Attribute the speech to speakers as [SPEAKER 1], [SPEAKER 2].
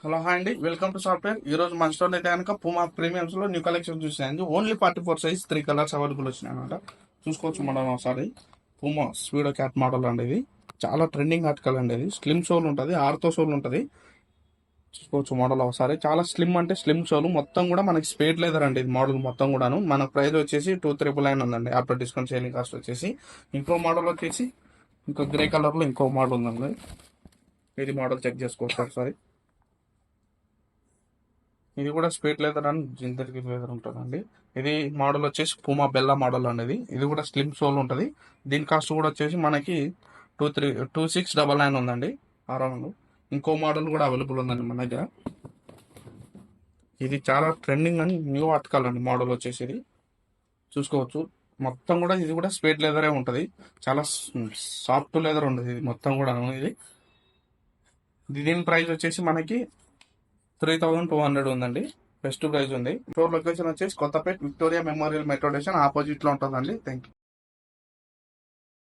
[SPEAKER 1] Hello hi అండి, welcome to software. ఈ రోజు మన స్టోర్ అయితే కనుక పూమా ప్రీమియమ్స్ లో న్యూ కలెక్షన్ చూసాయండి. ఓన్లీ 44 సైజ్ 3 కలర్స్ అవైలబుల్ వచ్చినాయి అనమాట. చూసుకోవచ్చు మనం ఒకసారి. పూమా స్పీడో క్యాట్ మోడల్ అండి. ఇది చాలా ట్రెండింగ్ ఆర్టికల్ అండి. ఇది స్లిమ్ సోల్ ఉంటుంది, ఆర్తో సోల్ ఉంటుంది. చూసుకోవచ్చు మోడల్ ఒకసారి. చాలా స్లిమ్ అంటే స్లిమ్ సోల్ మొత్తం కూడా మనకి స్పేడ్ లెదర్ అండి. ఇది మోడల్ మొత్తం కూడాను. మన ప్రైస్ వచ్చేసి 2399 ఉందండి. ఆఫ్టర్ డిస్కౌంట్ సేలింగ్ కాస్ట్ వచ్చేసి. ఇంకో మోడల్ వచ్చేసి ఇంకో గ్రే కలర్ లో ఇంకో మోడల్ ఉందండి. ఇది మోడల్ చెక్ చేసుకోవచ్చు ఒకసారి. ఇది కూడా స్పీడ్ లెదర్ అండ్ జిందర్కి లెదర్ ఉంటుందండి. ఇది మోడల్ వచ్చేసి పూమా బెల్లా మోడల్ అనేది. ఇది కూడా స్లిమ్ సోల్ ఉంటుంది. దీని కాస్ట్ కూడా వచ్చేసి మనకి 2699 ఉందండి. అరౌండ్ ఇంకో మోడల్ కూడా అవైలబుల్ ఉందండి మన దగ్గర. ఇది చాలా ట్రెండింగ్ అని న్యూ ఆర్టికల్ అండి. మోడల్ వచ్చేసి ఇది చూసుకోవచ్చు. మొత్తం కూడా ఇది కూడా స్పేడ్ లెదరే ఉంటుంది. చాలా సాఫ్ట్ లెదర్ ఉంటుంది ఇది మొత్తం కూడా. ఇది దీని ప్రైస్ వచ్చేసి మనకి 3200 ఉందండి. బెస్ట్ ప్రైస్ ఉంది. స్టోర్ లొకేషన్ వచ్చేసి Kothapet Victoria Memorial metro station opposite లో ఉంటుందండి. Thank you.